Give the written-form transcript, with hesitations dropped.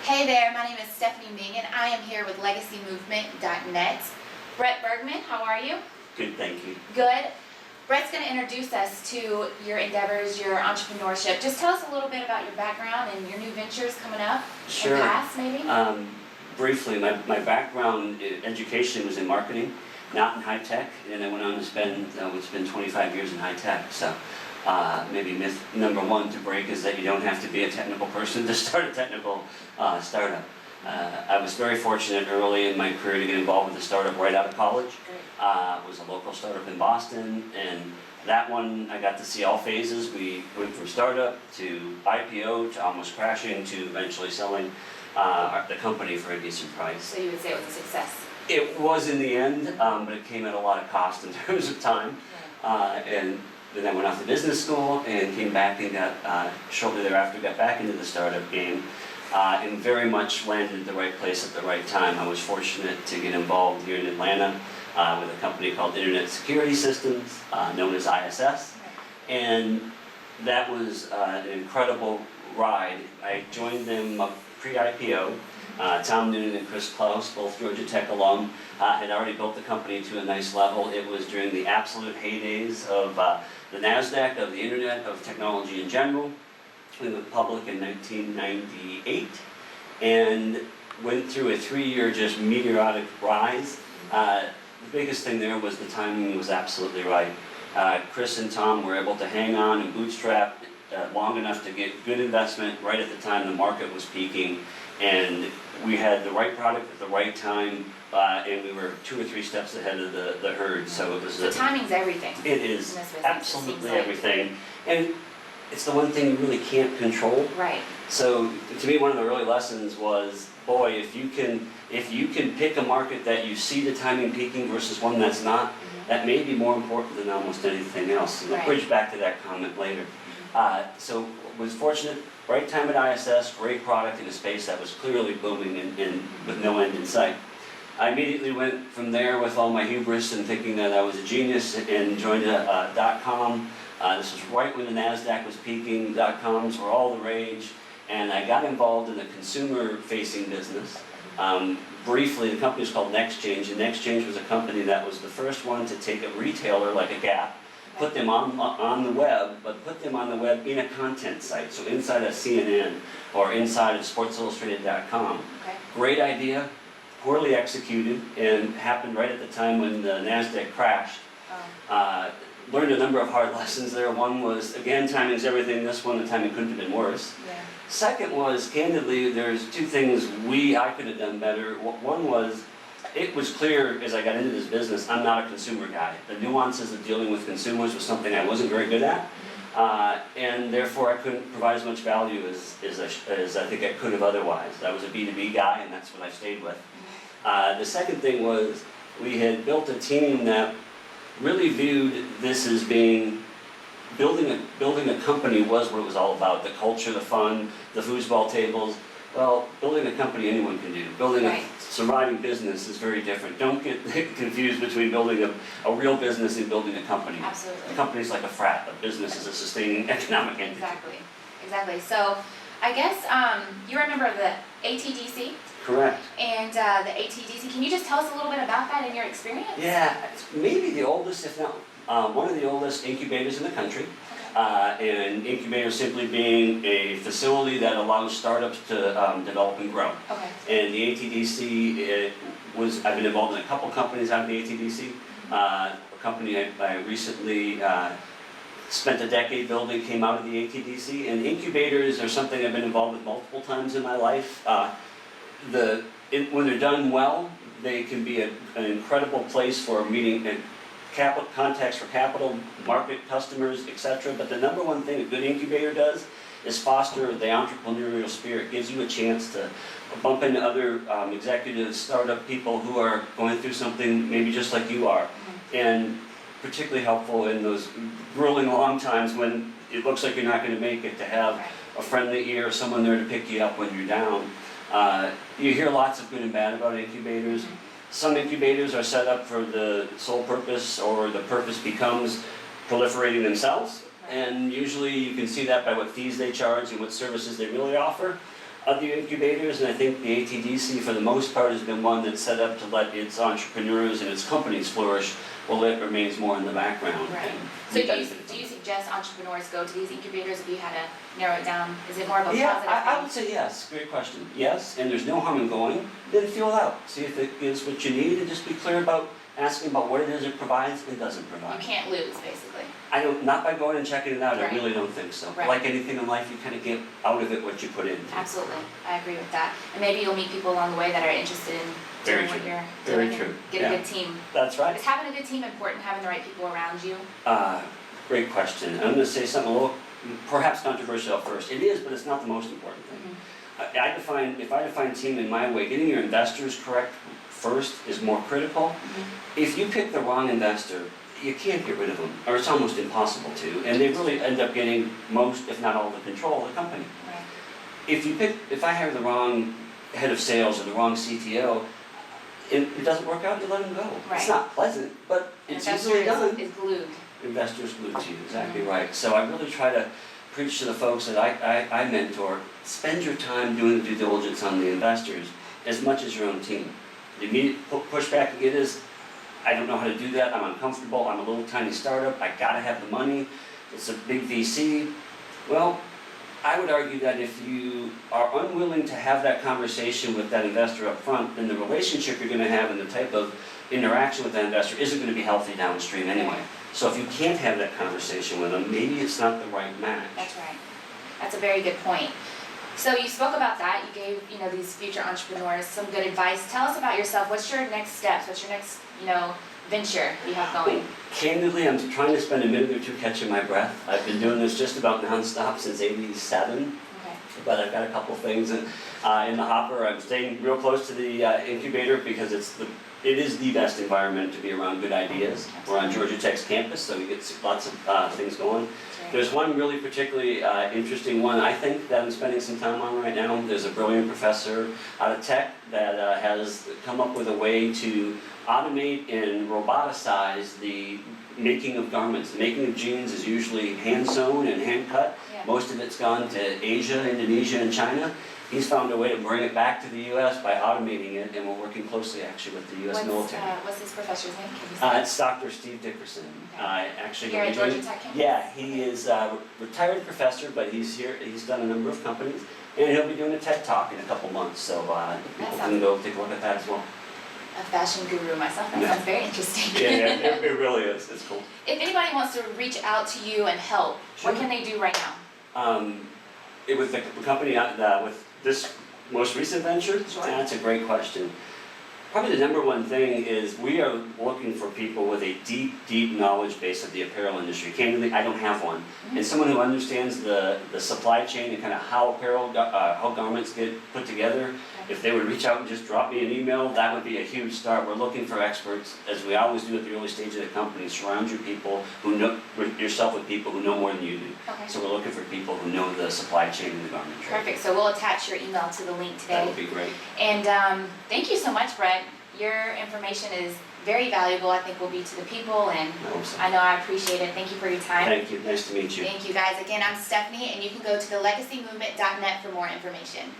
Hey there, my name is steph.ming and I am here with legacymovement.net. Bret Bergman, how are you? Good, thank you. Good. Bret's going to introduce us to your endeavors, your entrepreneurship. Just tell us a little bit about your background and your new ventures coming up. Sure. And past, maybe? Briefly, my background in education was in marketing, not in high tech, and I went on to spend 25 years in high tech. So maybe myth number one to break is that you don't have to be a technical person to start a technical startup. I was very fortunate early in my career to get involved with a startup right out of college. It was a local startup in Boston, and that one I got to see all phases. We went from startup to IPO to almost crashing to eventually selling the company for a decent price. So you would say it was a success? It was in the end, but it came at a lot of cost in terms of time. And then I went off to business school and came back and got, shortly thereafter, got back into the startup game. And very much landed at the right place at the right time. I was fortunate to get involved here in Atlanta with a company called Internet Security Systems, known as ISS. And that was an incredible ride. I joined them pre-IPO. Tom Noonan and Chris Klaus, both Georgia Tech alum, had already built the company to a nice level. It was during the absolute heydays of the NASDAQ, of the Internet, of technology in general. We went public in 1998 and went through a 3-year just meteoric rise. The biggest thing there was the timing was absolutely right. Chris and Tom were able to hang on and bootstrap long enough to get good investment right at the time the market was peaking, and we had the right product at the right time, and we were 2 or 3 steps ahead of the herd. So it was. So timing's everything. It is absolutely everything, and it's the one thing you really can't control. Right. So to me, one of the early lessons was, boy, if you can pick a market that you see the timing peaking versus one that's not, that may be more important than almost anything else. And I'll bridge back to that comment later. So was fortunate, right time at ISS, great product in a space that was clearly booming and with no end in sight. I immediately went from there with all my hubris and thinking that I was a genius and joined a .com. This was right when the NASDAQ was peaking, .coms were all the rage, and I got involved in the consumer-facing business. Briefly, the company was called NextChange, and NextChange was a company that was the first one to take a retailer like a Gap, put them on the web, but put them on the web in a content site, so inside of CNN or inside of SportsIllustrated.com. Okay. Great idea, poorly executed, and happened right at the time when the NASDAQ crashed. Learned a number of hard lessons there. One was, again, timing's everything. This one, the timing couldn't have been worse. Yeah. Second was, candidly, there's 2 things I could have done better. One was, it was clear as I got into this business, I'm not a consumer guy. The nuances of dealing with consumers was something I wasn't very good at. And therefore I couldn't provide as much value as I think I could have otherwise. I was a B2B guy, and that's what I stayed with. The second thing was, we had built a team that really viewed this as being, building a company was what it was all about. The culture, the fun, the foosball tables. Well, building a company anyone can do. Building a surviving business is very different. Don't get confused between building a real business and building a company. Absolutely. A company's like a frat. A business is a sustaining economic entity. Exactly. So I guess you're a member of the ATDC? Correct. And the ATDC, can you just tell us a little bit about that and your experience? Yeah, it's maybe the oldest, if not one of the oldest incubators in the country. And incubator simply being a facility that allows startups to develop and grow. Okay. And the ATDC I've been involved in a couple companies out of the ATDC. A company I recently spent a decade building came out of the ATDC. And incubators are something I've been involved with multiple times in my life. When they're done well, they can be an incredible place for meeting contacts for capital, market customers, etc. But the number one thing a good incubator does is foster the entrepreneurial spirit. Gives you a chance to bump into other executives, startup people who are going through something maybe just like you are. And particularly helpful in those grueling long times when it looks like you're not going to make it, to have a friendly ear, someone there to pick you up when you're down. You hear lots of good and bad about incubators. Some incubators are set up for the sole purpose, or the purpose becomes proliferating themselves. And usually you can see that by what fees they charge and what services they really offer. of the incubators, and I think the ATDC for the most part has been one that's set up to let its entrepreneurs and its companies flourish, while it remains more in the background. Right. And So we do you suggest entrepreneurs go to these incubators if you had to narrow it down? Is it more of a Yeah, positive I thing? would say yes, great question. Yes, and there's no harm in going, then feel it out. See if it is what you need, and just be clear about asking about what it is it provides and doesn't You provide. can't lose, basically. I don't, not by going and checking it out, Right. I really don't think so. Right. Like anything in life, you kind of get out of it what you put into. Absolutely, I agree with that. And maybe you'll meet people along the way that are interested in Very doing what true. you're Very doing true. and get Yeah. a good team. That's right. Is having a good team important, having the right people around you? Great question. I'm gonna say something a little, perhaps controversial at first. It is, but it's not the most important thing. If I define team in my way, getting your investors correct first is more critical. If you pick the wrong investor, you can't get rid of them, or it's almost impossible to, and they really end up getting most, if not all, the control of the company. Right. If I have the wrong head of sales or the wrong CTO, it doesn't work out, you let them go. Right. It's not pleasant, but An it's investor easily done. is glued. Investors glued to you, exactly right. So I really try to preach to the folks that I mentor, spend your time doing the due diligence on the investors as much as your own team. The immediate pushback you get is, I don't know how to do that, I'm uncomfortable, I'm a little tiny startup, I gotta have the money, it's a big VC. Well, I would argue that if you are unwilling to have that conversation with that investor up front, then the relationship you're gonna have and the type of interaction with that investor isn't gonna be healthy downstream anyway. So if you can't have that conversation with them, maybe it's not the right match. That's right. That's a very good point. So you spoke about that, you gave, these future entrepreneurs some good advice. Tell us about yourself. What's your next steps? What's your next, venture you have going? Candidly, I'm trying to spend a minute or two catching my breath. I've been doing this just about nonstop since '87, Okay. but I've got a couple things in the hopper. I'm staying real close to the incubator because it is the best environment to be around good ideas. We're on Georgia Tech's campus, so we get lots of things going. There's one really particularly interesting one, I think, that I'm spending some time on right now. There's a brilliant professor out of Tech that has come up with a way to automate and roboticize the making of garments. The making of jeans is usually hand sewn and hand cut. Yeah. Most of it's gone to Asia, Indonesia, and China. He's found a way to bring it back to the U.S. by automating it, and we're working closely actually with the U.S. military. What's this professor's name? Can you say? It's Dr. Steve Dickerson. Actually, Here at Georgia Tech campus? yeah, he is a retired professor, but he's here. He's done a number of companies, and he'll be doing a TED Talk in a couple months. So people can go take a look at that as well. A fashion guru myself. That sounds very interesting. Yeah, it really is. It's cool. If anybody wants to reach out to you and help, what can they do right now? With the company with this most recent venture, Sure. that's a great question. Probably the number one thing is we are looking for people with a deep knowledge base of the apparel industry. Candidly, I don't have one. And someone who understands the supply chain and kind of how how garments get put together. If they would reach out and just drop me an email, that would be a huge start. We're looking for experts, as we always do at the early stage of the company. Surround yourself with people who know more than you do. Okay. So we're looking for people who know the supply chain and the garment trade. Perfect. So we'll attach your email to the link today. That would be great. And thank you so much, Bret. Your information is very valuable, I think, will be to the people, and I hope so. I know I appreciate it. Thank you for your time. Thank you. Nice to meet you. Thank you, guys. Again, I'm Stephanie, and you can go to thelegacymovement.net for more information.